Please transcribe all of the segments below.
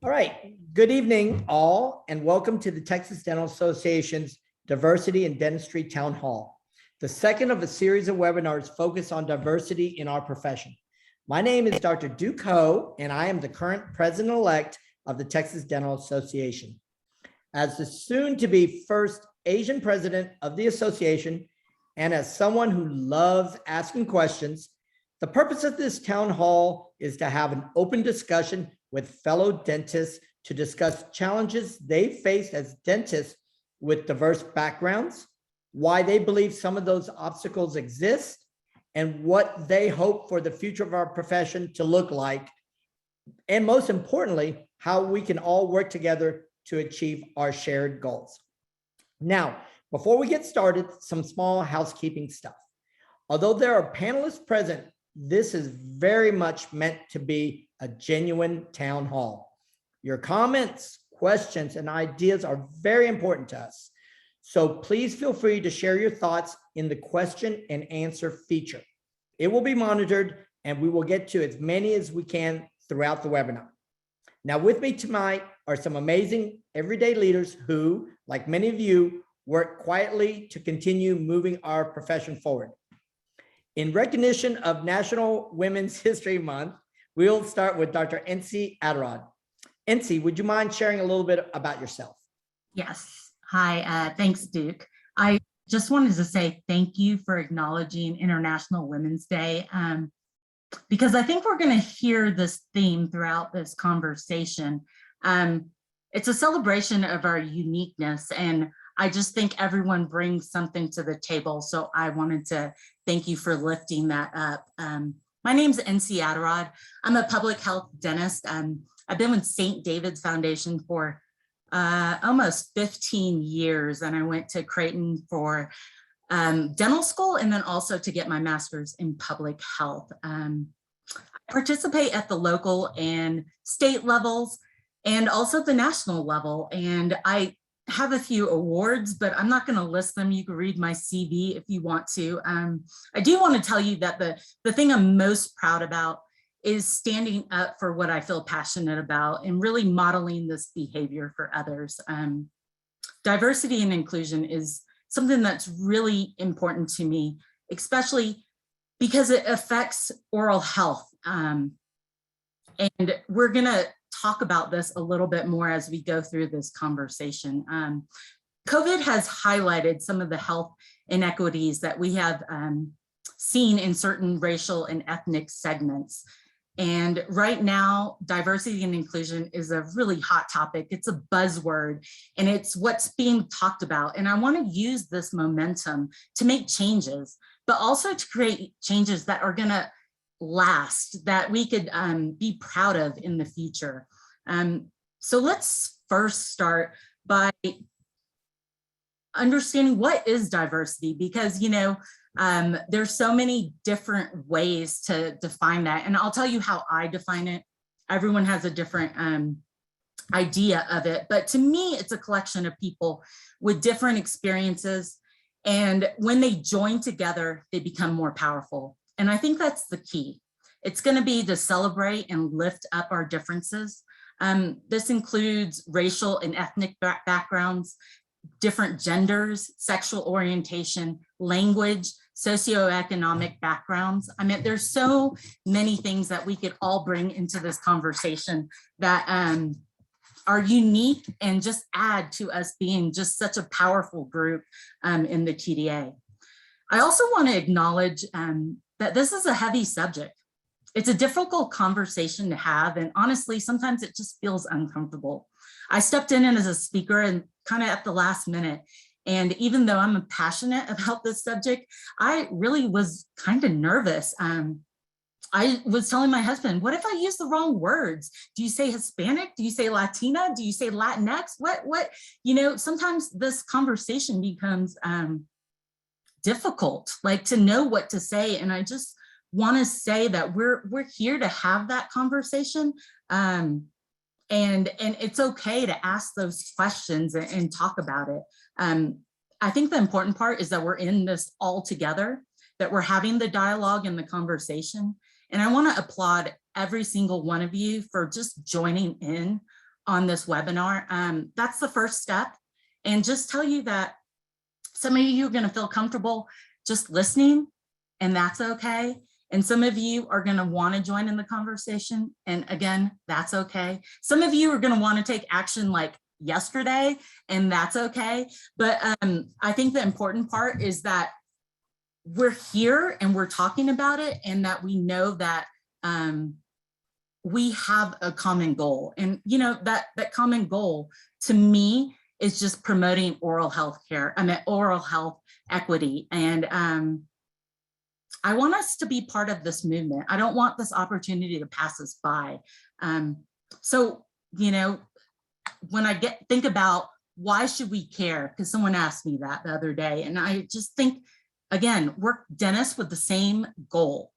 All right. Good evening, all, and welcome to the Texas Dental Association's Diversity in Dentistry Town Hall, the second of a series of webinars focused on diversity in our profession. My name is Dr. Duke Ho, and I am the current president-elect of the Texas Dental Association. As the soon-to-be first Asian president of the association, and as someone who loves asking questions, the purpose of this town hall is to have an open discussion with fellow dentists to discuss challenges they face as dentists with diverse backgrounds, why they believe some of those obstacles exist, and what they hope for the future of our profession to look like, and most importantly, how we can all work together to achieve our shared goals. Now, before we get started, some small housekeeping stuff. Although there are panelists present, this is very much meant to be a genuine town hall. Your comments, questions, and ideas are very important to us. So please feel free to share your thoughts in the question and answer feature. It will be monitored and we will get to as many as we can throughout the webinar. Now with me tonight are some amazing everyday leaders who, like many of you, work quietly to continue moving our profession forward. In recognition of National Women's History Month, we'll start with Dr. Ensy Atarod. Ensy, would you mind sharing a little bit about yourself? Yes. Hi, thanks, Duke. I just wanted to say thank you for acknowledging International Women's Day, because I think we're going to hear this theme throughout this conversation. It's a celebration of our uniqueness, and I just think everyone brings something to the table. So I wanted to thank you for lifting that up. My name's Ensy Atarod. I'm a public health dentist. I've been with St. David's Foundation for almost 15 years, and I went to Creighton for dental school and then also to get my master's in public health. I participate at the local and state levels and also the national level, and I have a few awards, but I'm not going to list them. You can read my CV if you want to. I do want to tell you that the thing I'm most proud about is standing up for what I feel passionate about and really modeling this behavior for others. Diversity and inclusion is something that's really important to me, especially because it affects oral health. And we're going to talk about this a little bit more as we go through this conversation. COVID has highlighted some of the health inequities that we have seen in certain racial and ethnic segments. And right now, diversity and inclusion is a really hot topic. It's a buzzword, and it's what's being talked about. And I want to use this momentum to make changes, but also to create changes that are going to last, that we could be proud of in the future. So let's first start by understanding what is diversity, because there's so many different ways to define that, and I'll tell you how I define it. Everyone has a different idea of it, but to me it's a collection of people with different experiences, and when they join together they become more powerful. And I think that's the key. It's going to be to celebrate and lift up our differences. This includes racial and ethnic backgrounds, different genders, sexual orientation, language, socioeconomic backgrounds. I mean, there's so many things that we could all bring into this conversation that are unique and just add to us being just such a powerful group in the TDA. I also want to acknowledge that this is a heavy subject. It's a difficult conversation to have, and honestly, sometimes it just feels uncomfortable. I stepped in as a speaker and kind of at the last minute, and even though I'm passionate about this subject, I really was kind of nervous. I was telling my husband, what if I use the wrong words? Do you say Hispanic? Do you say Latina? Do you say Latinx? What? Sometimes this conversation becomes difficult, like to know what to say. And I just want to say that we're here to have that conversation. And it's okay to ask those questions and talk about it. I think the important part is that we're in this all together, that we're having the dialogue and the conversation. And I want to applaud every single one of you for just joining in on this webinar. That's the first step. And just tell you that some of you are going to feel comfortable just listening, and that's okay. And some of you are going to want to join in the conversation. And again, that's okay. Some of you are going to want to take action like yesterday, and that's okay. But I think the important part is that we're here and we're talking about it, and that we know that we have a common goal. And you know, that common goal to me is just promoting oral health care, oral health equity. And I want us to be part of this movement. I don't want this opportunity to pass us by. So, you know, when I think about why should we care? Because someone asked me that the other day, and I just think, again, we're dentists with the same goal.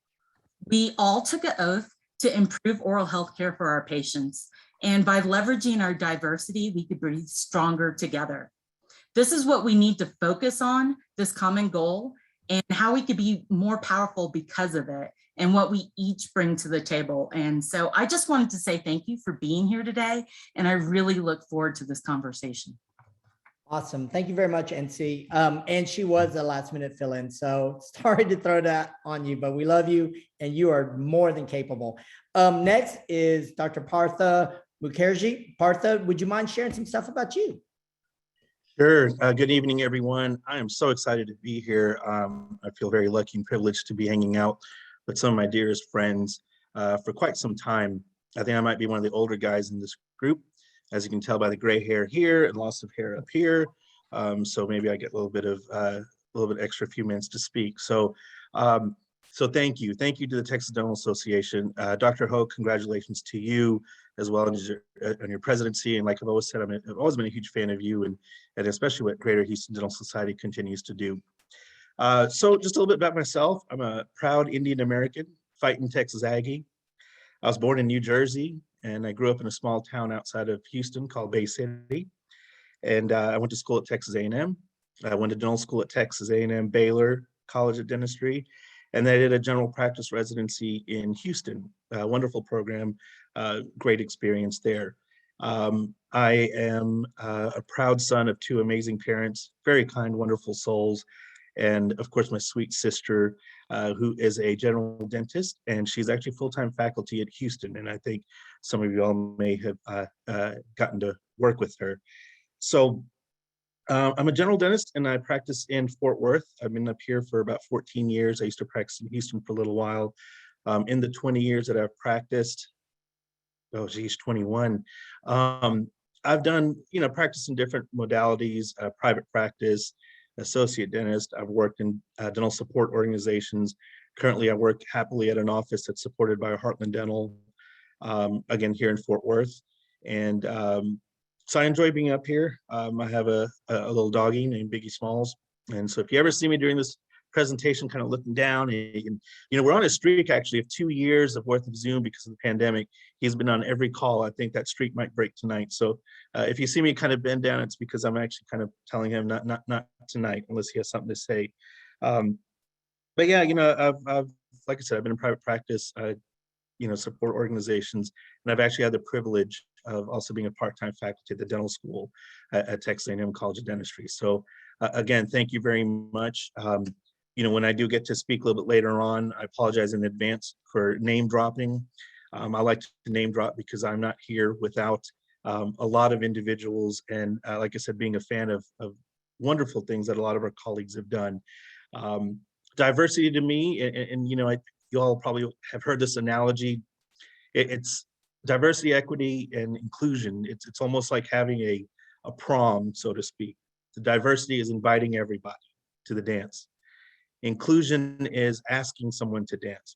We all took an oath to improve oral health care for our patients. And by leveraging our diversity, we could breathe stronger together. This is what we need to focus on, this common goal, and how we could be more powerful because of it, and what we each bring to the table. And so I just wanted to say thank you for being here today, and I really look forward to this conversation. Awesome. Thank you very much, Ensy. And she was a last minute fill-in, so sorry to throw that on you, but we love you and you are more than capable. Next is Dr. Partha Mukherji. Partha, would you mind sharing some stuff about you? Sure. Good evening, everyone. I am so excited to be here. I feel very lucky and privileged to be hanging out with some of my dearest friends for quite some time. I think I might be one of the older guys in this group, as you can tell by the gray hair here and loss of hair up here. So maybe I get a little bit extra few minutes to speak. So thank you. Thank you to the Texas Dental Association. Dr. Ho, congratulations to you as well as on your presidency. And like I've always said, I've always been a huge fan of you, and especially what Greater Houston Dental Society continues to do. So just a little bit about myself. I'm a proud Indian American, fighting Texas Aggie. I was born in New Jersey, and I grew up in a small town outside of Houston called Bay City. And I went to school at Texas A&M. I went to dental school at Texas A&M Baylor College of Dentistry. And then I did a general practice residency in Houston, a wonderful program, great experience there. I am a proud son of two amazing parents, very kind, wonderful souls. And of course, my sweet sister, who is a general dentist, and she's actually full-time faculty at Houston. And I think some of you all may have gotten to work with her. So I'm a general dentist, and I practice in Fort Worth. I've been up here for about 14 years. I used to practice in Houston for a little while. In the 20 years that I've practiced, 21, I've done, practice in different modalities, private practice, associate dentist. I've worked in dental support organizations. Currently, I work happily at an office that's supported by Heartland Dental, again, here in Fort Worth. And so I enjoy being up here. I have a little doggy named Biggie Smalls. And so if you ever see me during this presentation, kind of looking down, and we're on a streak actually of 2 years of worth of Zoom because of the pandemic. He's been on every call. I think that streak might break tonight. So if you see me kind of bend down, it's because I'm actually kind of telling him not tonight, unless he has something to say. But yeah, I've like I said, I've been in private practice, support organizations, and I've actually had the privilege of also being a part-time faculty at the dental school at Texas A&M College of Dentistry. So again, thank you very much. When I do get to speak a little bit later on, I apologize in advance for name dropping. I like to name drop because I'm not here without a lot of individuals, and like I said, being a fan of wonderful things that a lot of our colleagues have done. Diversity to me, and you all probably have heard this analogy. It's diversity, equity, and inclusion. It's almost like having a prom, so to speak. The diversity is inviting everybody to the dance. Inclusion is asking someone to dance.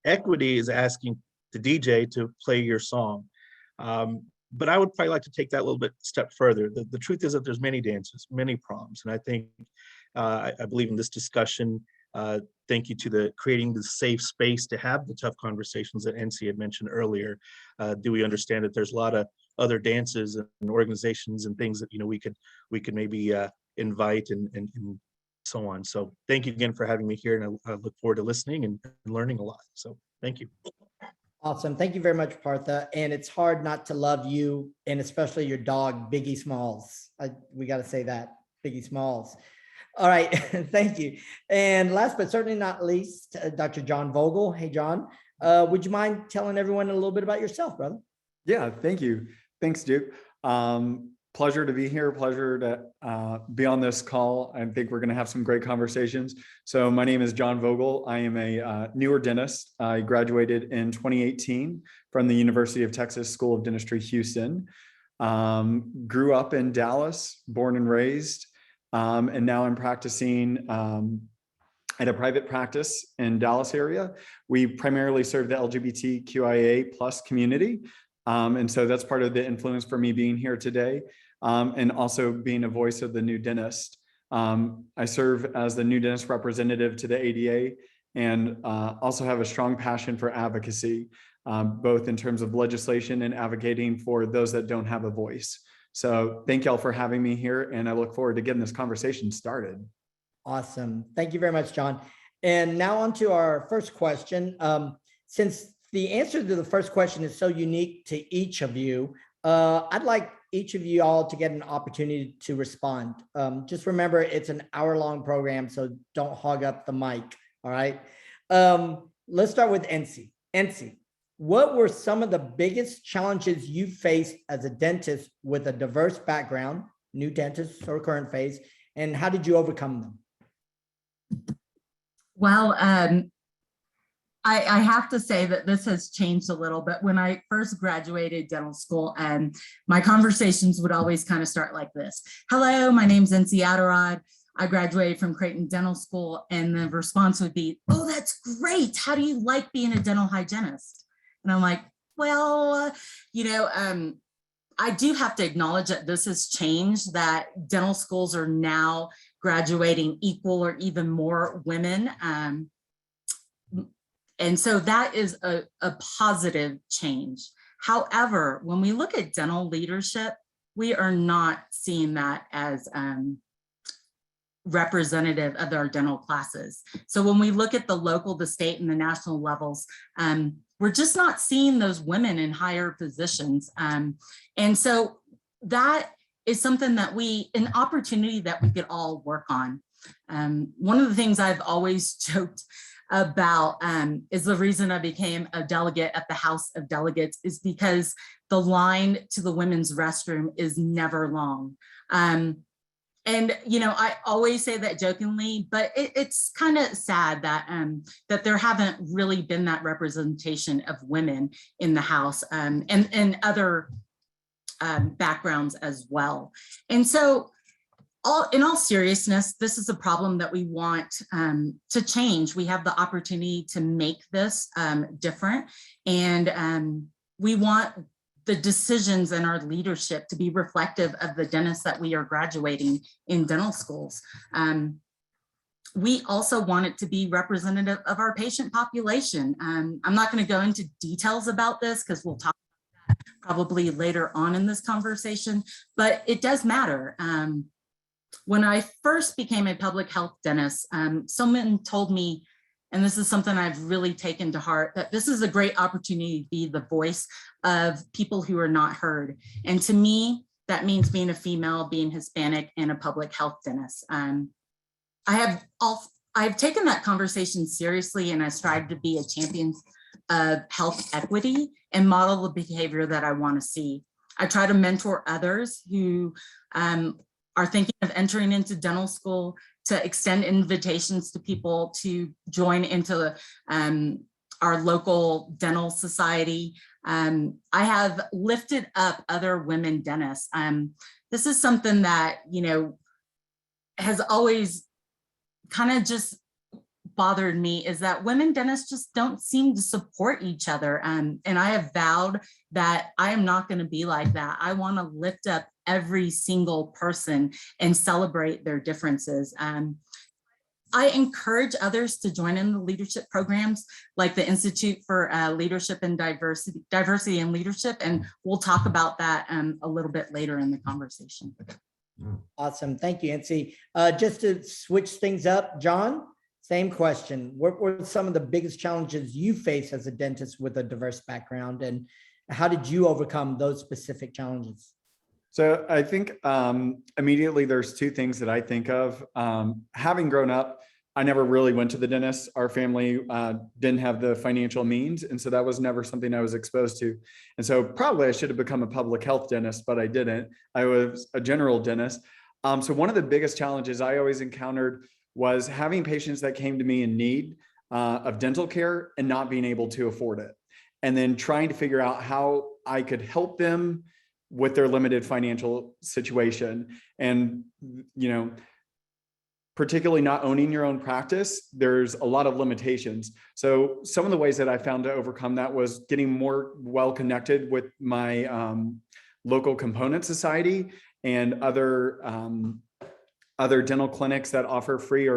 Equity is asking the DJ to play your song. But I would probably like to take that a little bit step further. The truth is that there's many dances, many proms. And I think, I believe in this discussion, thank you to creating the safe space to have the tough conversations that Ensy had mentioned earlier. Do we understand that there's a lot of other dances and organizations and things that we could maybe invite and so on. So thank you again for having me here, and I look forward to listening and learning a lot. So thank you. Awesome. Thank you very much, Partha. And it's hard not to love you and especially your dog, Biggie Smalls. We got to say that, Biggie Smalls. All right. Thank you. And last but certainly not least, Dr. Jon Vogel. Hey, John, would you mind telling everyone a little bit about yourself, brother? Yeah, thank you. Thanks, Duke. Pleasure to be here. Pleasure to be on this call. I think we're going to have some great conversations. So my name is Jon Vogel. I am a newer dentist. I graduated in 2018 from the University of Texas School of Dentistry, Houston. Grew up in Dallas, born and raised, and now I'm practicing at a private practice in Dallas area. We primarily serve the LGBTQIA plus community. And so that's part of the influence for me being here today, and also being a voice of the new dentist. I serve as the new dentist representative to the ADA and also have a strong passion for advocacy, both in terms of legislation and advocating for those that don't have a voice. So thank y'all for having me here, and I look forward to getting this conversation started. Awesome. Thank you very much, John. And now on to our first question. Since the answer to the first question is so unique to each of you, I'd like each of you all to get an opportunity to respond. Just remember, it's an hour-long program, so don't hog up the mic, all right? Let's start with Ensy. Ensy, what were some of the biggest challenges you faced as a dentist with a diverse background, new dentist or current phase, and how did you overcome them? Well, I have to say that this has changed a little bit. When I first graduated dental school, my conversations would always kind of start like this. Hello, my name's Ensy Atarod. I graduated from Creighton Dental School, and the response would be, oh, that's great. How do you like being a dental hygienist? And I'm like, well, I do have to acknowledge that this has changed, that dental schools are now graduating equal or even more women. And so that is a positive change. However, when we look at dental leadership, we are not seeing that as representative of our dental classes. So when we look at the local, the state, and the national levels, we're just not seeing those women in higher positions. And so that is something that an opportunity that we could all work on. One of the things I've always joked about is the reason I became a delegate at the House of Delegates is because the line to the women's restroom is never long. And, I always say that jokingly, but it's kind of sad that that there haven't really been that representation of women in the House and other backgrounds as well. And so in all seriousness, this is a problem that we want to change. We have the opportunity to make this different, and we want the decisions in our leadership to be reflective of the dentists that we are graduating in dental schools. We also want it to be representative of our patient population. I'm not going to go into details about this because we'll talk about that probably later on in this conversation, but it does matter. When I first became a public health dentist, someone told me, and this is something I've really taken to heart, that this is a great opportunity to be the voice of people who are not heard. And to me, that means being a female, being Hispanic, and a public health dentist. I've taken that conversation seriously, and I strive to be a champion of health equity and model the behavior that I want to see. I try to mentor others who are thinking of entering into dental school, to extend invitations to people to join into our local dental society. I have lifted up other women dentists. This is something that, has always kind of just bothered me, is that women dentists just don't seem to support each other. And I have vowed that I am not going to be like that. I want to lift up every single person and celebrate their differences. I encourage others to join in the leadership programs like the Institute for Leadership and Diversity and Leadership, and we'll talk about that a little bit later in the conversation. Awesome. Thank you, Ensy. Just to switch things up, John, Same question. What were some of the biggest challenges you face as a dentist with a diverse background, and how did you overcome those specific challenges? So I think immediately there's two things that I think of. Having grown up, I never really went to the dentist. Our family didn't have the financial means. And so that was never something I was exposed to. And so probably I should have become a public health dentist, but I didn't. I was a general dentist. So one of the biggest challenges I always encountered was having patients that came to me in need of dental care and not being able to afford it. And then trying to figure out how I could help them with their limited financial situation. And, you know, particularly not owning your own practice, there's a lot of limitations. So some of the ways that I found to overcome that was getting more well connected with my local component society and other dental clinics that offer free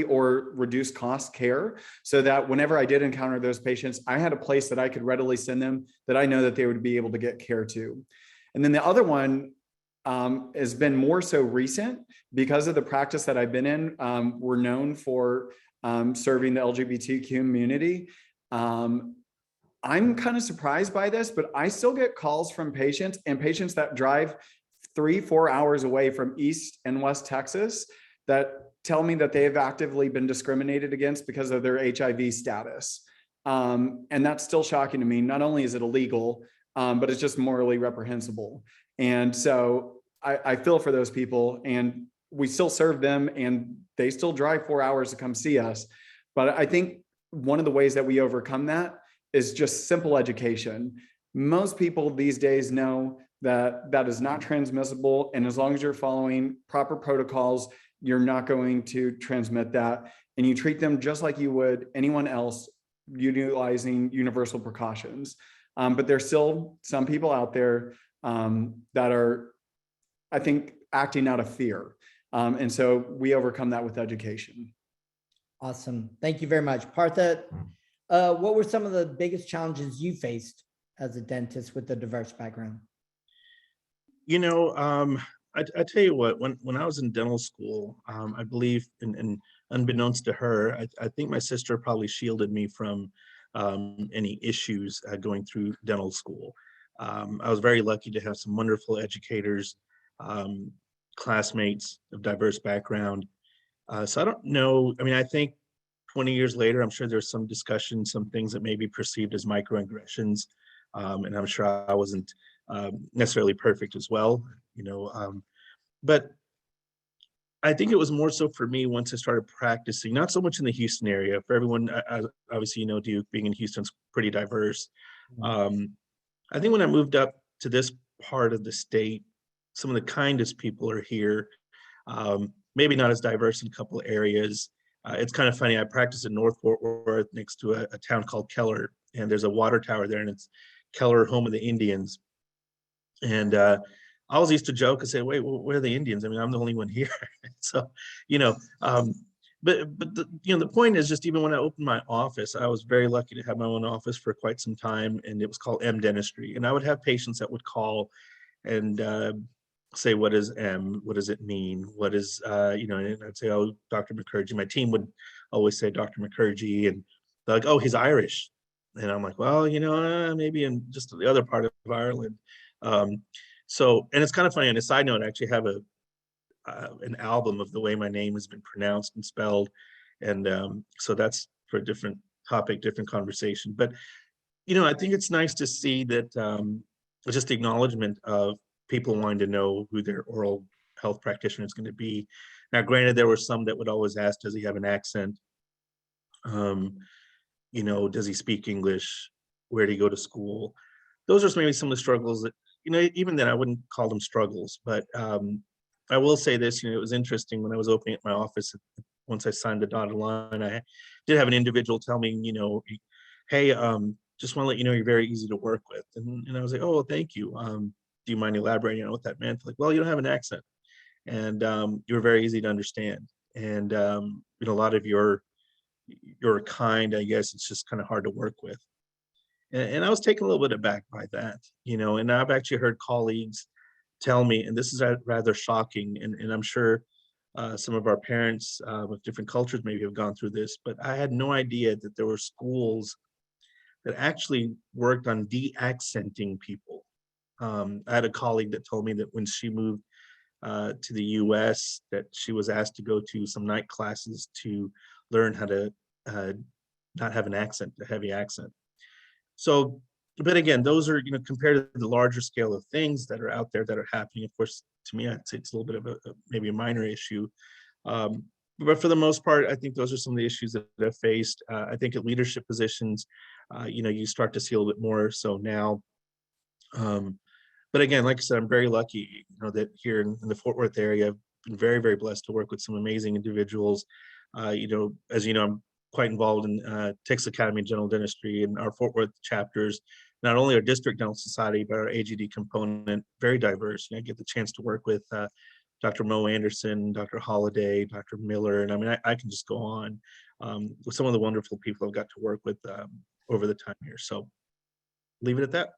or reduced cost care, so that whenever I did encounter those patients, I had a place that I could readily send them that I know that they would be able to get care to. And then the other one has been more so recent because of the practice that I've been in. We're known for serving the LGBT community. I'm kind of surprised by this, but I still get calls from patients that drive 3-4 hours away from East and West Texas that tell me that they have actively been discriminated against because of their HIV status. And that's still shocking to me. Not only is it illegal, but it's just morally reprehensible. And so I feel for those people, and we still serve them, and they still drive 4 hours to come see us. But I think one of the ways that we overcome that is just simple education. Most people these days know that that is not transmissible. And as long as you're following proper protocols, you're not going to transmit that. And you treat them just like you would anyone else, utilizing universal precautions. But there's still some people out there that are, I think, acting out of fear. And so we overcome that with education. Awesome. Thank you very much. Partha, what were some of the biggest challenges you faced as a dentist with a diverse background? You know, I tell you what, when I was in dental school, I believe, and unbeknownst to her, I think my sister probably shielded me from any issues going through dental school. I was very lucky to have some wonderful educators, classmates of diverse background. So I don't know, I mean, I think 20 years later, I'm sure there's some discussion, some things that may be perceived as microaggressions. And I'm sure I wasn't necessarily perfect as well, you know, but I think it was more so for me once I started practicing, not so much in the Houston area. For everyone, obviously, you know, Duke being in Houston's pretty diverse. I think when I moved up to this part of the state, some of the kindest people are here. Maybe not as diverse in a couple of areas. It's kind of funny. I practice in North Fort Worth next to a town called Keller, and there's a water tower there, and it's Keller, home of the Indians. And I always used to joke and say, wait, where are the Indians? I mean, I'm the only one here. So, you know, but you know, the point is just, even when I opened my office, I was very lucky to have my own office for quite some time, and it was called M Dentistry. And I would have patients that would call and say, what is M? What does it mean? What is, you know, and I'd say, oh, Dr. Mukherji. My team would always say Dr. Mukherji, and they're like, oh, he's Irish. And I'm like, well, you know, maybe in just the other part of Ireland. So, and it's kind of funny, on a side note, I actually have an album of the way my name has been pronounced and spelled. And so that's for a different topic, different conversation. But, you know, I think it's nice to see that just the acknowledgement of people wanting to know who their oral health practitioner is going to be. Now, granted, there were some that would always ask, does he have an accent? You know, does he speak English? Where did he go to school? Those are maybe some of the struggles that, you know, even then I wouldn't call them struggles, but I will say this, you know, it was interesting when I was opening up my office, once I signed the dotted line, I did have an individual tell me, you know, hey, just want to let you know you're very easy to work with. And I was like, oh, well, thank you. Do you mind elaborating on what that meant? Like, well, you don't have an accent, and you were very easy to understand. And, you know, a lot of you're kind, I guess it's just kind of hard to work with. And I was taken a little bit aback by that, you know, and I've actually heard colleagues tell me, and this is rather shocking, and I'm sure Some of our parents with different cultures maybe have gone through this, but I had no idea that there were schools that actually worked on de-accenting people. I had a colleague that told me that when she moved to the US, that she was asked to go to some night classes to learn how to not have an accent, a heavy accent. So, but again, those are, compared to the larger scale of things that are out there that are happening, of course, to me, I'd say it's a little bit of maybe a minor issue. But for the most part, I think those are some of the issues that I've faced. I think at leadership positions, you start to see a little bit more so now. But again, like I said, I'm very lucky, that here in the Fort Worth area, I've been very, very blessed to work with some amazing individuals. As you know, I'm quite involved in Texas Academy of General Dentistry and our Fort Worth chapters. Not only our district dental society, but our AGD component, very diverse. I get the chance to work with Dr. Mo Anderson, Dr. Holliday, Dr. Miller, and I mean, I can just go on with some of the wonderful people I've got to work with over the time here. So leave it at that.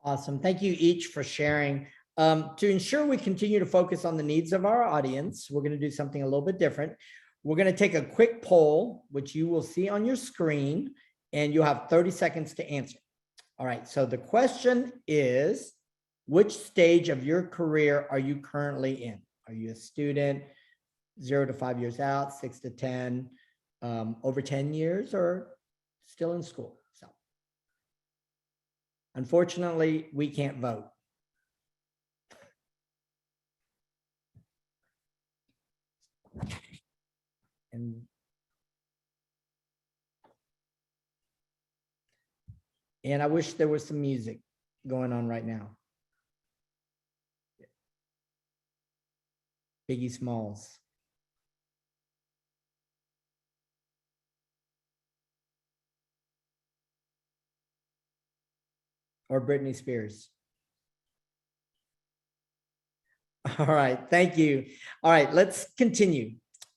Awesome. Thank you each for sharing. To ensure we continue to focus on the needs of our audience, we're going to do something a little bit different. We're going to take a quick poll, which you will see on your screen, and you'll have 30 seconds to answer. All right. So the question is, which stage of your career are you currently in? Are you a student, 0 to 5 years out, 6 to 10, over 10 years, or still in school? So unfortunately, we can't vote. And I wish there was some music going on right now. Biggie Smalls. Or Britney Spears. All right, thank you. All right, let's continue.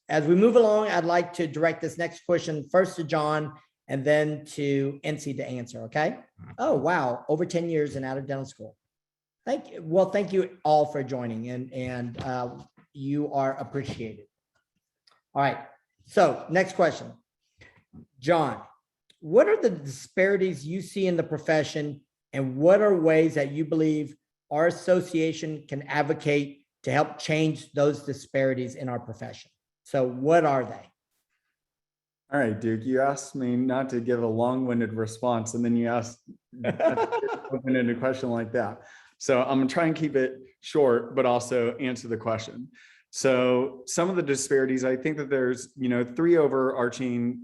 As we move along, I'd like to direct this next question first to Jon and then to Ensy to answer, okay? Oh, wow, over 10 years and out of dental school. Thank you. Well, thank you all for joining, and you are appreciated. All right, so next question. Jon, what are the disparities you see in the profession, and what are ways that you believe our association can advocate to help change those disparities in our profession? So what are they? All right, Duke, you asked me not to give a long-winded response, and then you asked open-ended question like that. So I'm gonna try and keep it short, but also answer the question. So some of the disparities, I think that there's, 3 overarching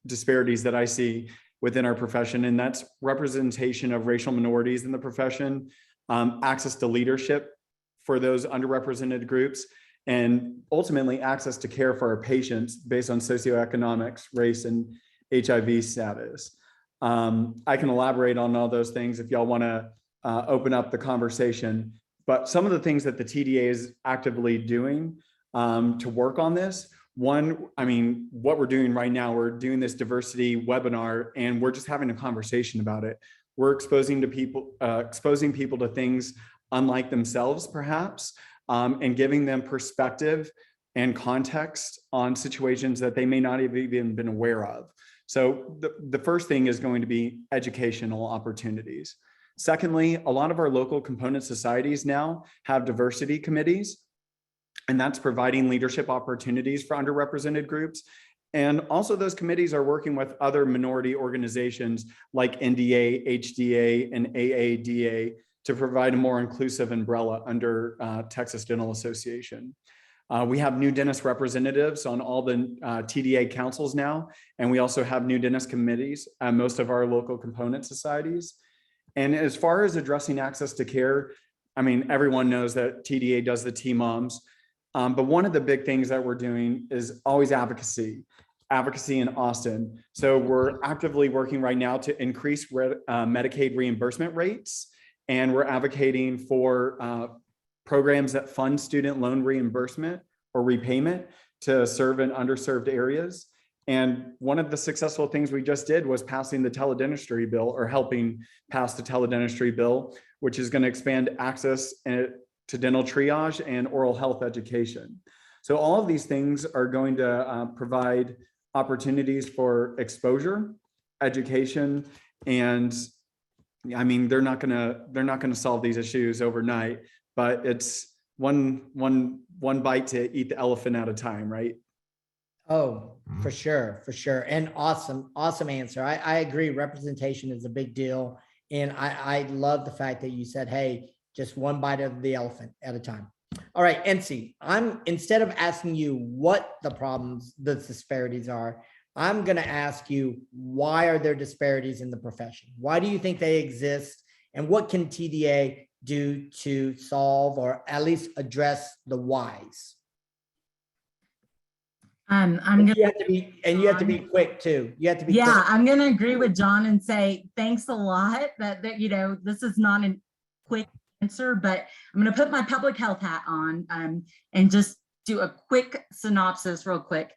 disparities that I see within our profession, and that's representation of racial minorities in the profession, access to leadership for those underrepresented groups, and ultimately access to care for our patients based on socioeconomics, race, and HIV status. I can elaborate on all those things if y'all want to open up the conversation, but some of the things that the TDA is actively doing to work on this. One, I mean, what we're doing right now, we're doing this diversity webinar, and we're just having a conversation about it. We're exposing people to things unlike themselves, perhaps, and giving them perspective and context on situations that they may not have even been aware of. So the first thing is going to be educational opportunities. Secondly, a lot of our local component societies now have diversity committees, and that's providing leadership opportunities for underrepresented groups. And also those committees are working with other minority organizations like NDA, HDA, and AADA to provide a more inclusive umbrella under Texas Dental Association. We have new dentist representatives on all the TDA councils now, and we also have new dentist committees at most of our local component societies. And as far as addressing access to care, I mean, everyone knows that TDA does the TMOMs, but one of the big things that we're doing is always advocacy in Austin. So we're actively working right now to increase Medicaid reimbursement rates, and we're advocating for programs that fund student loan reimbursement or repayment to serve in underserved areas. And one of the successful things we just did was passing the teledentistry bill, or helping pass the teledentistry bill, which is going to expand access to dental triage and oral health education. So all of these things are going to provide opportunities for exposure, education, and I mean, they're not gonna solve these issues overnight, but it's one bite to eat the elephant at a time, right? Oh, for sure, for sure. And awesome answer. I agree. Representation is a big deal. And I love the fact that you said, hey, just one bite of the elephant at a time. All right, Ensy, instead of asking you what the problems, the disparities are, I'm going to ask you, why are there disparities in the profession? Why do you think they exist? And what can TDA do to solve or at least address the whys? I'm You gonna, have to be, and you have to be quick too. You have to be yeah, quick. I'm gonna agree with John and say thanks a lot. That you know, this is not a quick answer, but I'm gonna put my public health hat on and just do a quick synopsis real quick.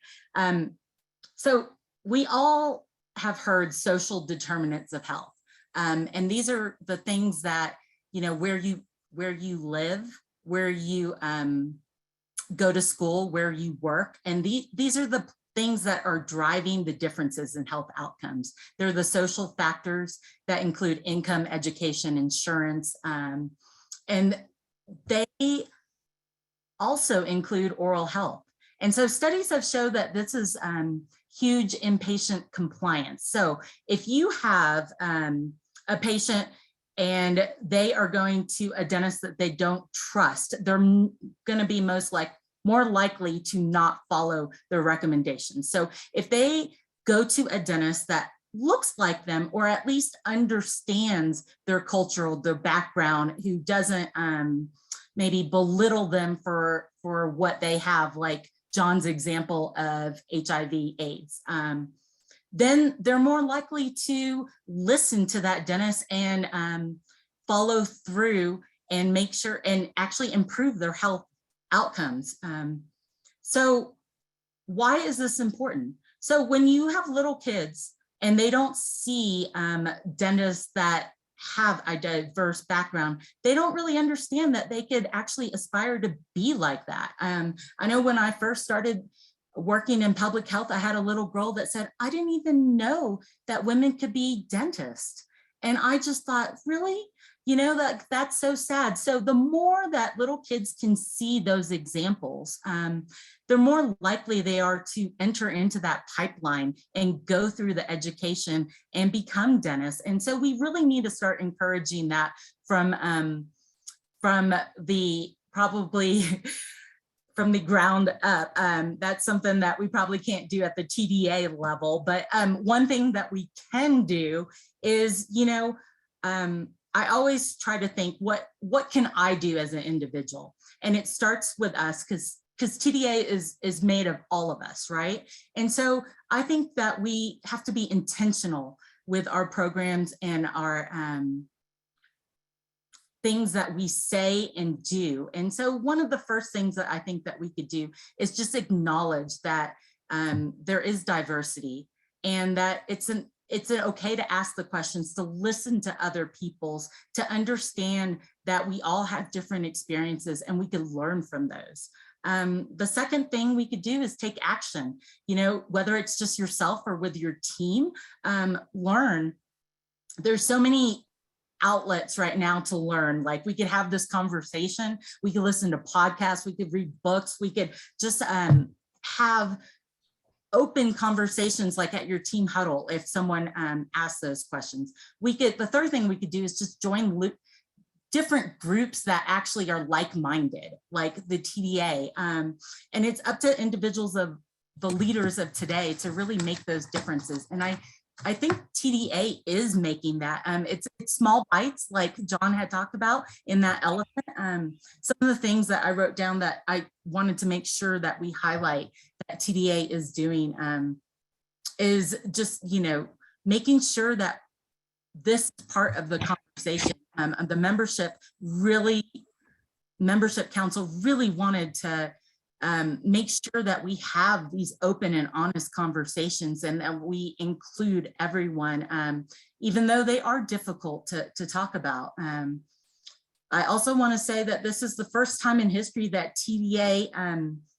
So we all have heard social determinants of health, and these are the things that, you know, where you live, where you go to school, where you work, and these are the things that are driving the differences in health outcomes. They're the social factors that include income, education, insurance, and they also include oral health. And so studies have shown that this is huge inpatient compliance. So if you have a patient and they are going to a dentist that they don't trust, they're going to be more likely to not follow their recommendations. So if they go to a dentist that looks like them, or at least understands their cultural, their background, who doesn't maybe belittle them for what they have, like John's example of HIV/AIDS, then they're more likely to listen to that dentist and follow through and make sure and actually improve their health outcomes. So why is this important? So when you have little kids and they don't see dentists that have a diverse background, they don't really understand that they could actually aspire to be like that. I know when I first started working in public health, I had a little girl that said, I didn't even know that women could be dentists. And I just thought, really? You know, that's so sad. So the more that little kids can see those examples, the more likely they are to enter into that pipeline and go through the education and become dentists. And so we really need to start encouraging that from the from the ground up. That's something that we probably can't do at the TDA level. But one thing that we can do is, you know, I always try to think, what can I do as an individual? And it starts with us, because TDA is made of all of us, right? And so I think that we have to be intentional with our programs and our things that we say and do. And so one of the first things that I think that we could do is just acknowledge that there is diversity, and that it's okay to ask the questions, to listen to other people's, to understand that we all have different experiences and we can learn from those. The second thing we could do is take action, you know, whether it's just yourself or with your team, learn. There's so many outlets right now to learn. Like, we could have this conversation, we could listen to podcasts, we could read books, we could just have open conversations, like at your team huddle, if someone asks those questions. The third thing we could do is just join different groups that actually are like-minded, like the TDA. And it's up to individuals, of the leaders of today, to really make those differences. And I think TDA is making that. It's small bites, like John had talked about in that elephant. Some of the things that I wrote down that I wanted to make sure that we highlight that TDA is doing is just, you know, making sure that this part of the conversation, the membership council really wanted to make sure that we have these open and honest conversations, and that we include everyone, even though they are difficult to talk about. I also want to say that this is the first time in history that TDA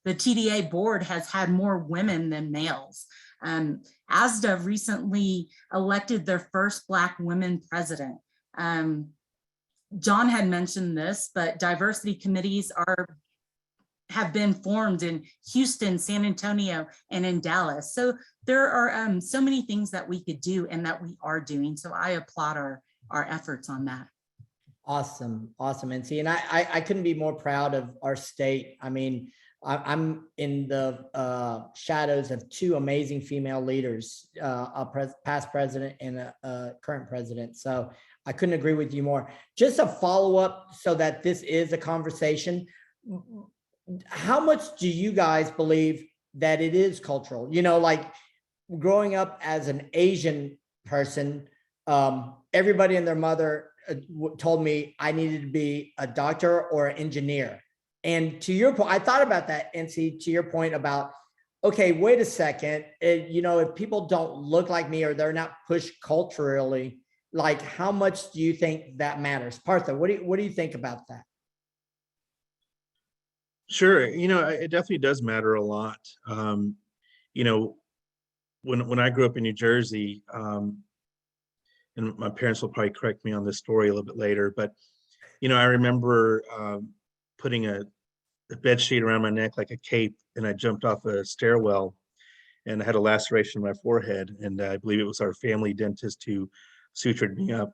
the TDA board has had more women than males. ASDA recently elected their first Black women president. John had mentioned this, but diversity committees have been formed in Houston, San Antonio, and in Dallas. So there are so many things that we could do and that we are doing. So I applaud our efforts on that. Awesome, awesome, Ensy. And I couldn't be more proud of our state. I mean, I'm in the shadows of two amazing female leaders, a past president and a current president. So I couldn't agree with you more. Just a follow-up so that this is a conversation. How much do you guys believe that it is cultural? You know, like growing up as an Asian person, everybody and their mother told me I needed to be a doctor or an engineer. And to your point, I thought about that, Ensy, to your point about, okay, wait a second, you know, if people don't look like me or they're not pushed culturally, like how much do you think that matters? Partha, what do you think about that? Sure, you know, it definitely does matter a lot. You know, when I grew up in New Jersey, and my parents will probably correct me on this story a little bit later, but you know, I remember putting a bed sheet around my neck like a cape, and I jumped off a stairwell, and I had a laceration in my forehead, and I believe it was our family dentist who sutured me up.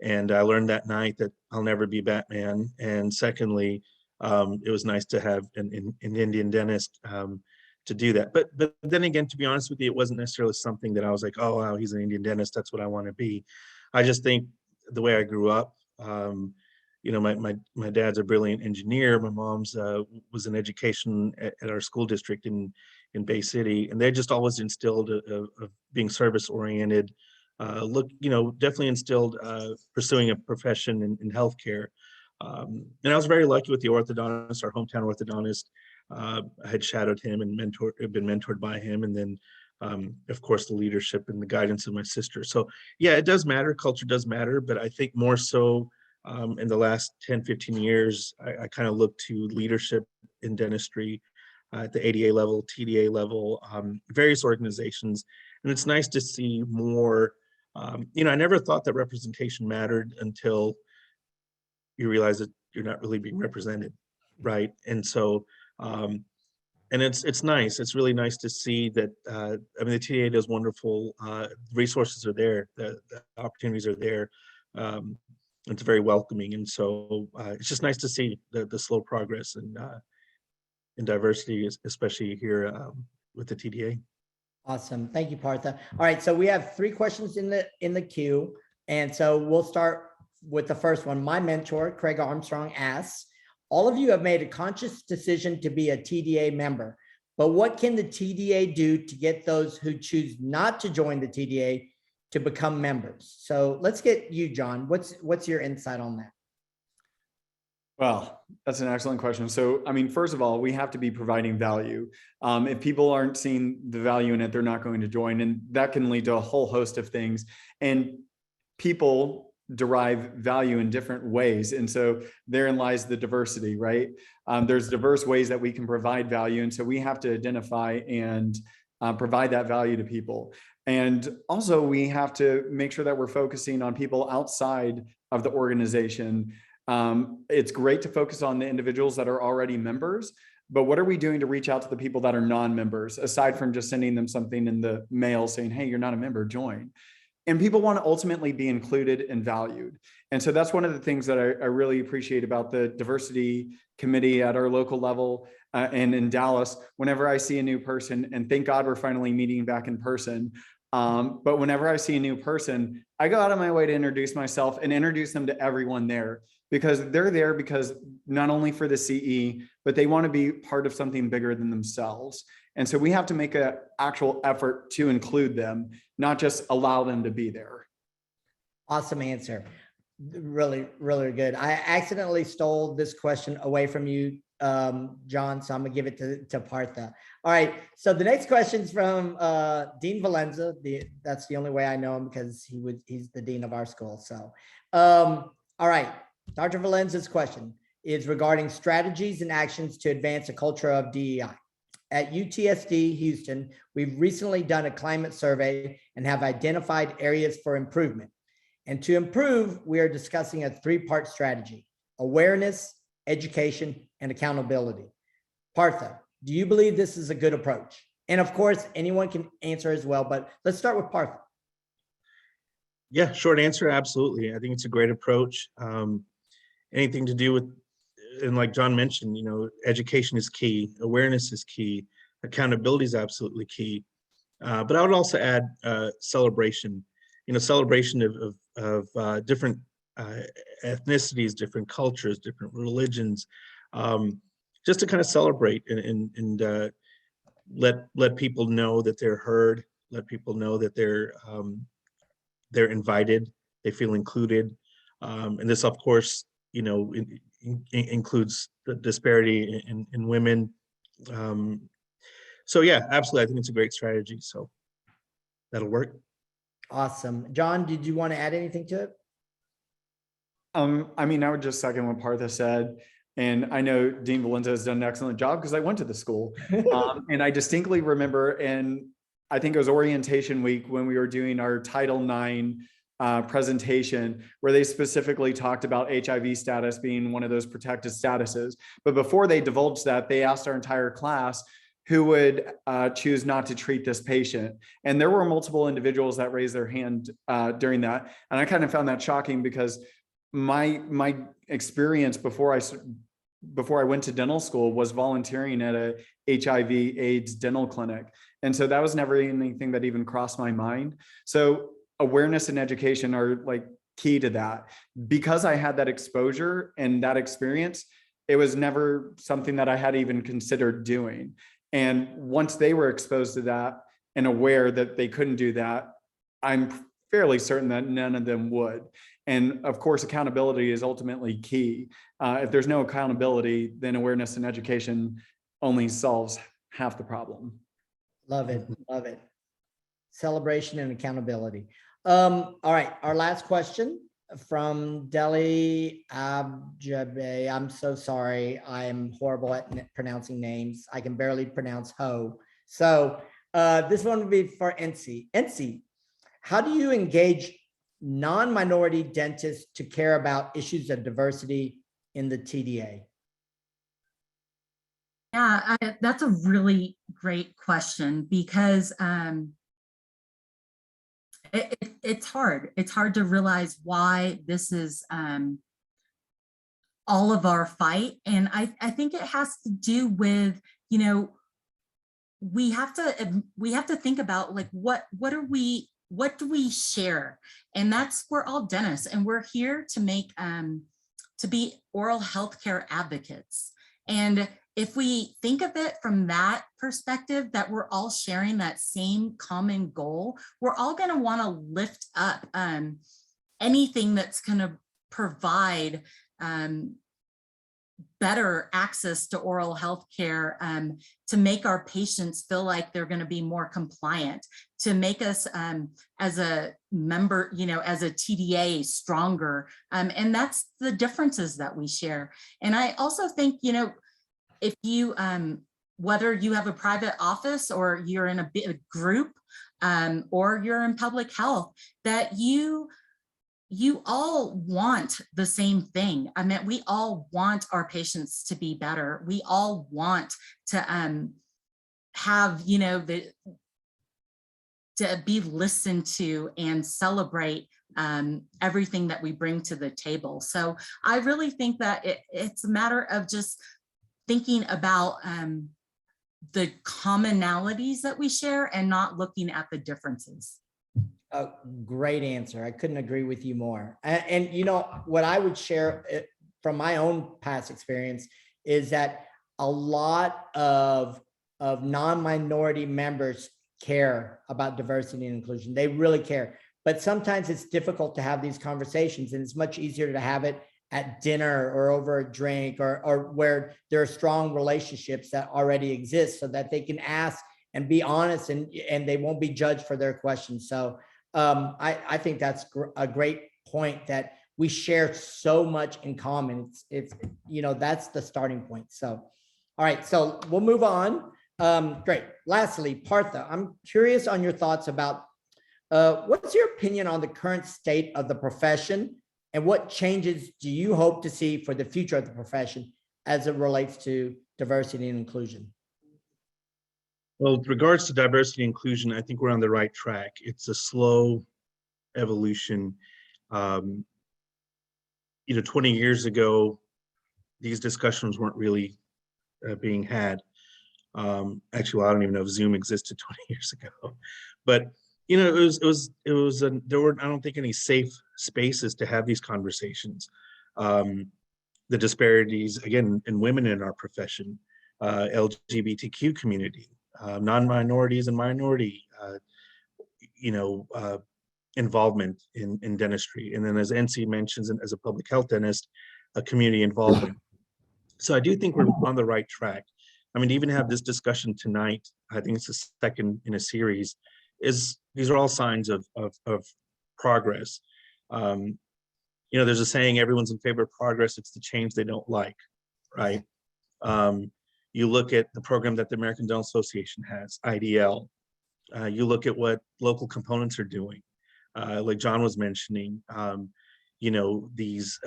And I learned that night that I'll never be Batman. And secondly, it was nice to have an Indian dentist to do that. But then again, to be honest with you, it wasn't necessarily something that I was like, oh, wow, he's an Indian dentist. That's what I want to be. I just think the way I grew up, you know, my dad's a brilliant engineer. My mom's was in education at our school district in Bay City, and they just always instilled of being service oriented. You know, definitely instilled pursuing a profession in healthcare. And I was very lucky with the orthodontist, our hometown orthodontist. I had shadowed him and been mentored by him. And then, of course, the leadership and the guidance of my sister. So yeah, it does matter. Culture does matter, but I think more so in the last 10, 15 years, I kind of look to leadership in dentistry at the ADA level, TDA level, various organizations. And it's nice to see more. You know, I never thought that representation mattered until you realize that you're not really being represented, right? And so, and it's nice. It's really nice to see that. I mean, the TDA does wonderful. Resources are there. The opportunities are there. It's very welcoming, and so it's just nice to see the slow progress and in diversity, especially here with the TDA. Awesome. Thank you, Partha. All right. So we have 3 questions in the queue. And so we'll start with the first one. My mentor, Craig Armstrong, asks, all of you have made a conscious decision to be a TDA member, but what can the TDA do to get those who choose not to join the TDA to become members? So let's get you, John. What's your insight on that? Well, that's an excellent question. So, I mean, first of all, we have to be providing value. If people aren't seeing the value in it, they're not going to join. And that can lead to a whole host of things. And people derive value in different ways. And so therein lies the diversity, right? There's diverse ways that we can provide value. And so we have to identify and provide that value to people. And also we have to make sure that we're focusing on people outside of the organization. It's great to focus on the individuals that are already members, but what are we doing to reach out to the people that are non-members, aside from just sending them something in the mail saying, hey, you're not a member, join. And people want to ultimately be included and valued. And so that's one of the things that I really appreciate about the diversity committee at our local level and in Dallas. Whenever I see a new person, and thank God we're finally meeting back in person, but whenever I see a new person, I go out of my way to introduce myself and introduce them to everyone there, because they're there because not only for the CE, but they want to be part of something bigger than themselves. And so we have to make an actual effort to include them, not just allow them to be there. Awesome answer. Really, really good. I accidentally stole this question away from you, John, so I'm gonna give it to Partha. All right, so the next question is from Dean Valenza. That's the only way I know him, because he's the dean of our school. So, all right, Dr. Valenza's question. is regarding strategies and actions to advance a culture of DEI. At UTSD Houston, we've recently done a climate survey and have identified areas for improvement. And to improve, we are discussing a three-part strategy: awareness, education, and accountability. Partha, do you believe this is a good approach? And of course, anyone can answer as well, but let's start with Partha. Yeah, short answer, absolutely. I think it's a great approach. Anything to do with, and like John mentioned, education is key, awareness is key, accountability is absolutely key. But I would also add celebration, celebration of different ethnicities, different cultures, different religions, just to kind of celebrate and let people know that they're heard, let people know that they're invited, they feel included. And this, of course, includes the disparity in women. So yeah, absolutely. I think it's a great strategy. So that'll work. Awesome. John, did you want to add anything to it? I would just second what Partha said. And I know Dean Valenta has done an excellent job because I went to the school. And I distinctly remember, and I think it was orientation week when we were doing our Title IX presentation, where they specifically talked about HIV status being one of those protected statuses. But before they divulged that, they asked our entire class who would choose not to treat this patient. And there were multiple individuals that raised their hand during that. And I kind of found that shocking because my experience before I went to dental school was volunteering at a HIV/AIDS dental clinic. And so that was never anything that even crossed my mind. So awareness and education are like key to that. Because I had that exposure and that experience, it was never something that I had even considered doing. And once they were exposed to that and aware that they couldn't do that, I'm fairly certain that none of them would. And of course, accountability is ultimately key. If there's no accountability, then awareness and education only solves half the problem. Love it. Love it. Celebration and accountability. All right. Our last question from Delhi Abjabe. I'm so sorry. I'm horrible at pronouncing names. I can barely pronounce Ho. So this one would be for Ensy. Ensy, how do you engage non-minority dentists to care about issues of diversity in the TDA? Yeah, that's a really great question because it's hard. It's hard to realize why this is all of our fight. And I think it has to do with, we have to think about like, what do we share? And we're all dentists and we're here to make, to be oral healthcare advocates. And if we think of it from that perspective, that we're all sharing that same common goal, we're all going to want to lift up anything that's going to provide better access to oral health care, to make our patients feel like they're going to be more compliant, to make us as a member, as a TDA stronger. And that's the differences that we share. And I also think, if you, whether you have a private office or you're in a big group or you're in public health, that you all want the same thing. We all want our patients to be better. We all want to have, to be listened to and celebrate everything that we bring to the table. So I really think that it's a matter of just thinking about the commonalities that we share and not looking at the differences. Oh, great answer. I couldn't agree with you more. And what I would share from my own past experience is that a lot of non-minority members care about diversity and inclusion. They really care. But sometimes it's difficult to have these conversations, and it's much easier to have it at dinner or over a drink or where there are strong relationships that already exist so that they can ask and be honest and they won't be judged for their questions. So I think that's a great point, that we share so much in common. It's that's the starting point. So, all right, so we'll move on. Great. Lastly, Partha, I'm curious on your thoughts about what's your opinion on the current state of the profession, and what changes do you hope to see for the future of the profession as it relates to diversity and inclusion? Well, with regards to diversity and inclusion, I think we're on the right track. It's a slow evolution. 20 years ago, these discussions weren't really being had. Actually, well, I don't even know if Zoom existed 20 years ago, but there were, I don't think, any safe spaces to have these conversations. The disparities, again, in women in our profession, LGBTQ community, non-minorities and minority, involvement in dentistry. And then, as Ensy mentions, as a public health dentist, a community involvement. So I do think we're on the right track. I mean, to even have this discussion tonight, I think it's the second in a series, these are all signs of progress. There's a saying, everyone's in favor of progress, it's the change they don't like, right? You look at the program that the American Dental Association has, IDL. You look at what local components are doing, like Jon was mentioning, these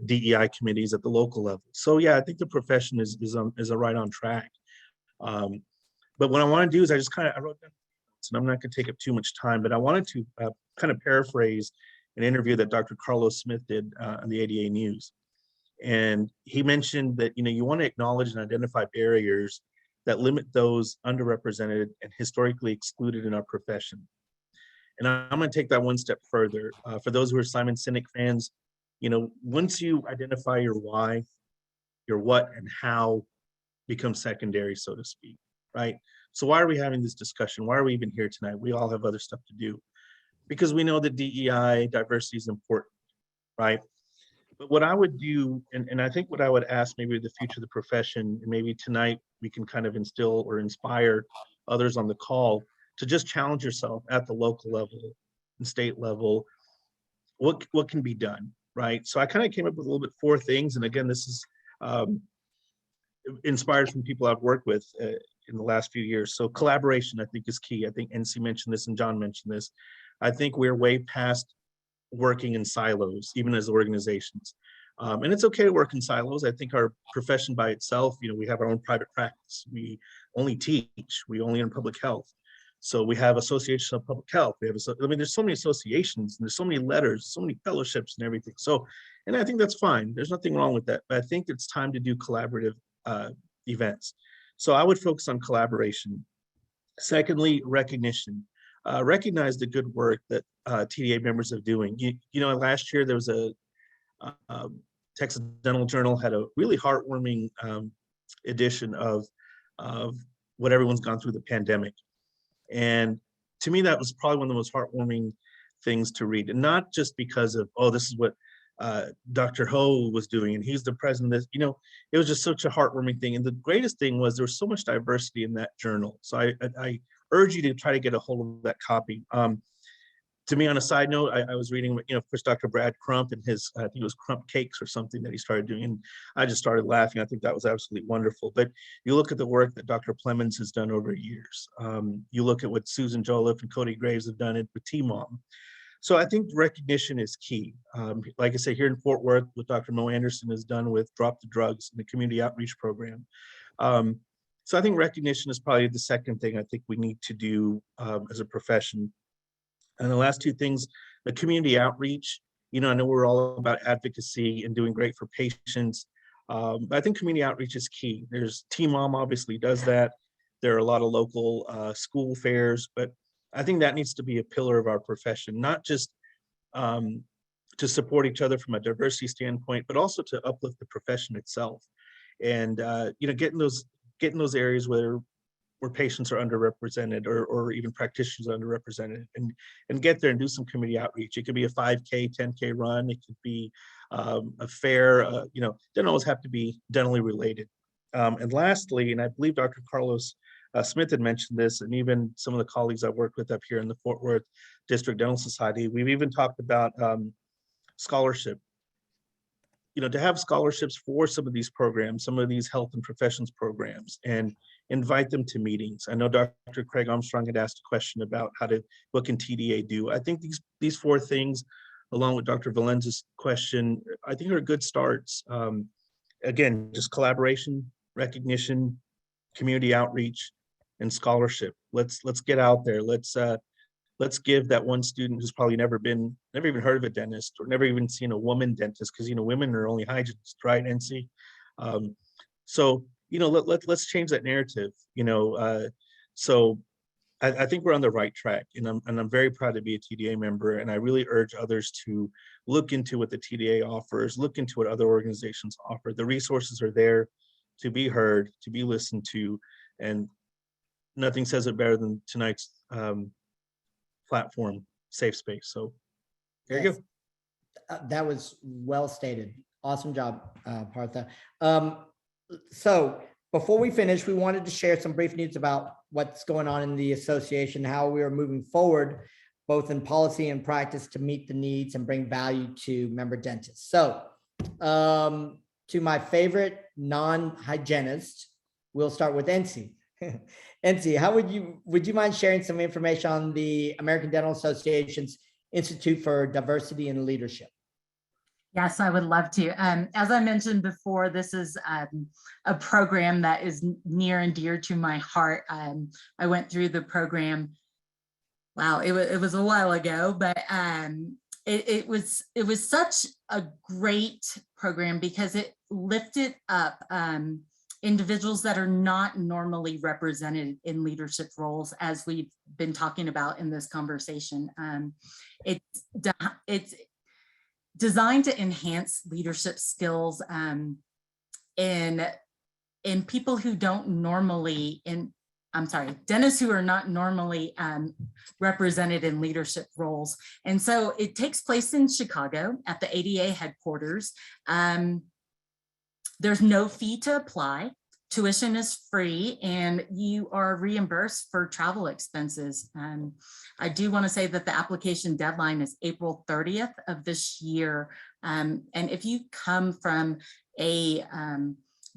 DEI committees at the local level. So yeah, I think the profession is right on track. But what I want to do is I wrote down, and I'm not going to take up too much time, but I wanted to kind of paraphrase an interview that Dr. Carlos Smith did on the ADA News. And he mentioned that, you want to acknowledge and identify barriers that limit those underrepresented and historically excluded in our profession. And I'm going to take that one step further. For those who are Simon Sinek fans, once you identify your why, your what and how becomes secondary, so to speak, right? So why are we having this discussion? Why are we even here tonight? We all have other stuff to do, because we know that DEI, diversity is important, right? But what I would do, and I think what I would ask maybe the future of the profession, and maybe tonight we can kind of instill or inspire others on the call to just challenge yourself at the local level and state level. What can be done, right? So I kind of came up with a little bit 4 things. And again, this is inspired from people I've worked with in the last few years. So collaboration, I think, is key. I think Ensy mentioned this and Jon mentioned this. I think we're way past working in silos, even as organizations. And it's okay to work in silos. I think our profession by itself, we have our own private practice. We only teach, we only in public health. So we have Association of Public Health. There's so many associations, and there's so many letters, so many fellowships and everything. So, and I think that's fine. There's nothing wrong with that. But I think it's time to do collaborative events. So I would focus on collaboration. Secondly, recognition. Recognize the good work that TDA members are doing. Last year there was a Texas Dental Journal had a really heartwarming edition of what everyone's gone through the pandemic. And to me, that was probably one of the most heartwarming things to read. And not just because of, this is what Dr. Ho was doing, and he's the president. It was just such a heartwarming thing. And the greatest thing was there was so much diversity in that journal. So I urge you to try to get a hold of that copy. To me, on a side note, I was reading, of course, Dr. Brad Crump and his, I think it was Crump Cakes or something that he started doing. And I just started laughing. I think that was absolutely wonderful. But you look at the work that Dr. Plemons has done over years. You look at what Susan Joliffe and Cody Graves have done with T-Mom. So I think recognition is key. Like I say, here in Fort Worth, what Dr. Mo Anderson has done with Drop the Drugs and the community outreach program. So I think recognition is probably the second thing I think we need to do as a profession. And the last 2 things, the community outreach. I know we're all about advocacy and doing great for patients, but I think community outreach is key. There's T-Mom obviously does that. There are a lot of local school fairs, but I think that needs to be a pillar of our profession, not just to support each other from a diversity standpoint, but also to uplift the profession itself. And get in those areas where patients are underrepresented or even practitioners are underrepresented, and get there and do some community outreach. It could be a 5K, 10K run. It could be a fair, doesn't always have to be dentally related. And lastly, and I believe Dr. Carlos Smith had mentioned this, and even some of the colleagues I've worked with up here in the Fort Worth District Dental Society, we've even talked about scholarship to have scholarships for some of these programs, some of these health and professions programs, and invite them to meetings. I know Dr. Craig Armstrong had asked a question about what can TDA do? I think these four things, along with Dr. Valenza's question, I think are good starts. Again, just collaboration, recognition, community outreach, and scholarship. Let's get out there. Let's give that one student who's probably never even heard of a dentist or never even seen a woman dentist, because women are only hygienists, right, Ensy? So let's change that narrative. So I think we're on the right track, and I'm very proud to be a TDA member, and I really urge others to look into what the TDA offers, look into what other organizations offer. The resources are there to be heard, to be listened to, and nothing says it better than tonight's platform, safe space. So there you go. That was well stated. Awesome job, Partha. So before we finish, we wanted to share some brief news about what's going on in the association, how we are moving forward, both in policy and practice, to meet the needs and bring value to member dentists. So to my favorite non-hygienist, we'll start with Ensy. Ensy, how would you mind sharing some information on the American Dental Association's Institute for Diversity and Leadership? Yes, I would love to. As I mentioned before, this is a program that is near and dear to my heart. I went through the program. Wow, it was a while ago, but it was such a great program because it lifted up individuals that are not normally represented in leadership roles, as we've been talking about in this conversation. It's designed to enhance leadership skills in people who don't normally, dentists who are not normally represented in leadership roles. And so it takes place in Chicago at the ADA headquarters. There's no fee to apply. Tuition is free, and you are reimbursed for travel expenses. I do want to say that the application deadline is April 30th of this year. And if you come from a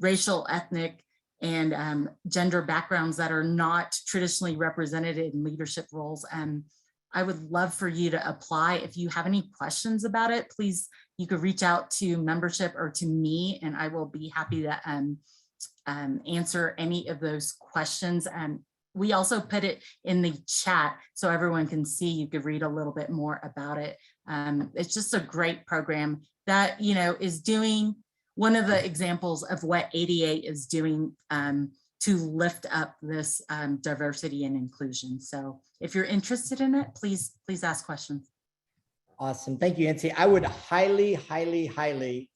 racial, ethnic, and gender backgrounds that are not traditionally represented in leadership roles, I would love for you to apply. If you have any questions about it, please, you could reach out to membership or to me, and I will be happy to answer any of those questions. We also put it in the chat so everyone can see. You could read a little bit more about it. It's just a great program that is doing one of the examples of what ADA is doing to lift up this diversity and inclusion. So if you're interested in it, please ask questions. Awesome. Thank you, Ensy. I would highly,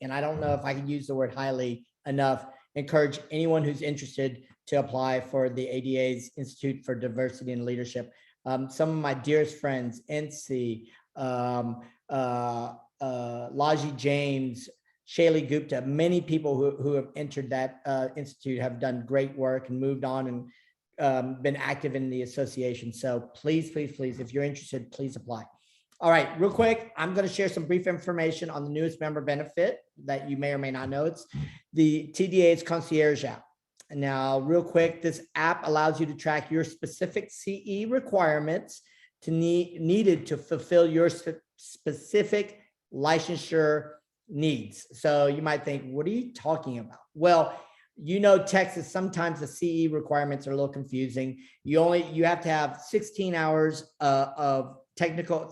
and I don't know if I can use the word highly enough, encourage anyone who's interested to apply for the ADA's Institute for Diversity and Leadership. Some of my dearest friends, Ensy, Laji James, Shaylee Gupta, many people who have entered that institute have done great work and moved on and been active in the association. So please, if you're interested, please apply. All right, real quick, I'm going to share some brief information on the newest member benefit that you may or may not know. It's the TDA's Concierge app. Now, real quick, this app allows you to track your specific CE requirements needed to fulfill your specific licensure needs. So you might think, what are you talking about? Well, Texas, sometimes the CE requirements are a little confusing. You have to have 16 hours of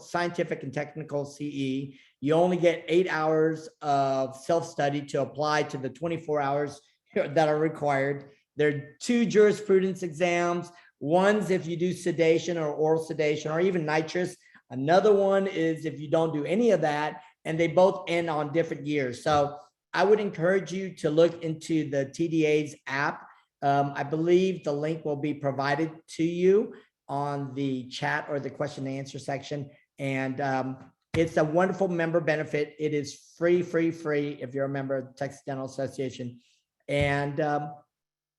scientific and technical CE. You only get 8 hours of self-study to apply to the 24 hours that are required. There are 2 jurisprudence exams. One's if you do sedation or oral sedation or even nitrous. Another one is if you don't do any of that, and they both end on different years. So I would encourage you to look into the TDA's app. I believe the link will be provided to you on the chat or the question and answer section. And it's a wonderful member benefit. It is free if you're a member of the Texas Dental Association, and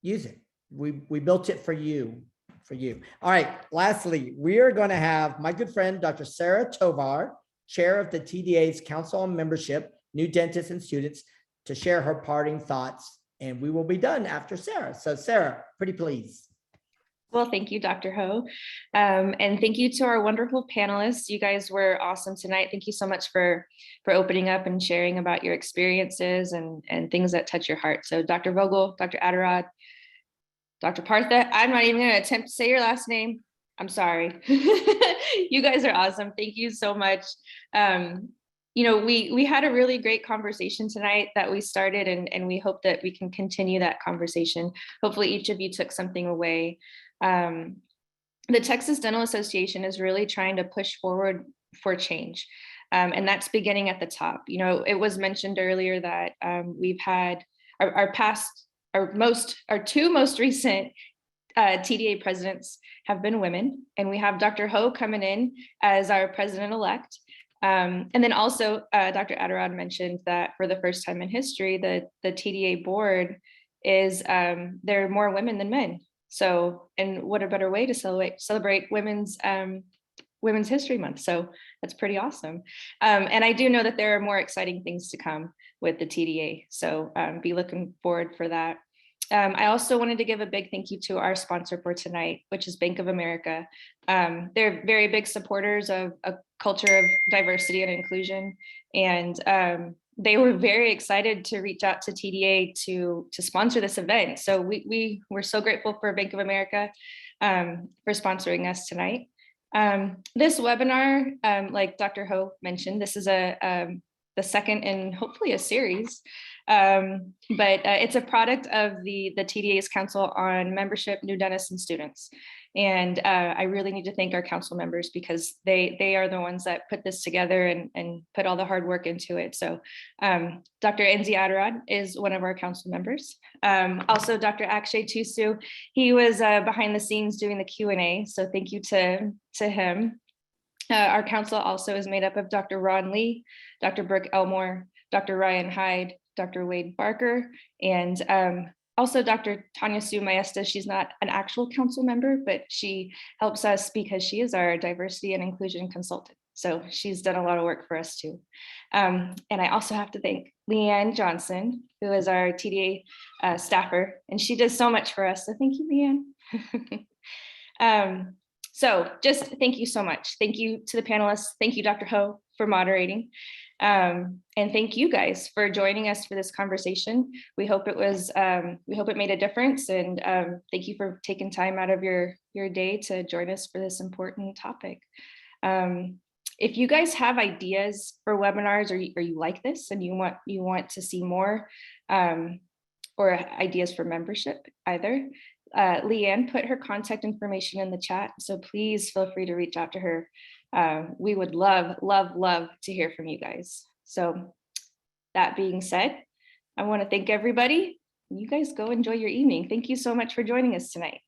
use it. We built it for you. All right, lastly, we are going to have my good friend, Dr. Sarah Tovar, chair of the TDA's Council on Membership, New Dentists and Students, to share her parting thoughts, and we will be done after Sarah. So Sarah, pretty please. Well, thank you, Dr. Ho. And thank you to our wonderful panelists. You guys were awesome tonight. Thank you so much for opening up and sharing about your experiences and things that touch your heart. So Dr. Vogel, Dr. Atarod, Dr. Partha, I'm not even going to attempt to say your last name. I'm sorry. You guys are awesome. Thank you so much. You know, we had a really great conversation tonight that we started, and we hope that we can continue that conversation. Hopefully each of you took something away. The Texas Dental Association is really trying to push forward for change. And that's beginning at the top. You know, it was mentioned earlier that we've had our two most recent TDA presidents have been women, and we have Dr. Ho coming in as our president-elect. And then also Dr. Atarod mentioned that for the first time in history, the TDA board is, there are more women than men. So, and what a better way to celebrate Women's History Month. So that's pretty awesome. And I do know that there are more exciting things to come with the TDA. So be looking forward for that. I also wanted to give a big thank you to our sponsor for tonight, which is Bank of America. They're very big supporters of a culture of diversity and inclusion. And they were very excited to reach out to TDA to sponsor this event. So we were so grateful for Bank of America for sponsoring us tonight. This webinar, like Dr. Ho mentioned, this is the second in hopefully a series, but it's a product of the TDA's Council on Membership, New Dentists, and Students. And I really need to thank our council members because they are the ones that put this together and put all the hard work into it. So Dr. Ensy Atarod is one of our council members. Also, Dr. Akshay Tusu, he was behind the scenes doing the Q&A. So thank you to him. Our council also is made up of Dr. Ron Lee, Dr. Brooke Elmore, Dr. Ryan Hyde, Dr. Wade Barker, and also Dr. Tanya Sue Maesta. She's not an actual council member, but she helps us because she is our diversity and inclusion consultant. So she's done a lot of work for us too. And I also have to thank Johnson, who is our TDA staffer, and she does so much for us. So thank you, Leanne. So just thank you so much. Thank you to the panelists. Thank you, Dr. Ho, for moderating. And thank you guys for joining us for this conversation. We hope it made a difference. And thank you for taking time out of your day to join us for this important topic. If you guys have ideas for webinars, or you like this and you want to see more, or ideas for membership either, Leanne put her contact information in the chat, so please feel free to reach out to her. We would love to hear from you guys. So that being said, I want to thank everybody. You guys go enjoy your evening. Thank you so much for joining us tonight.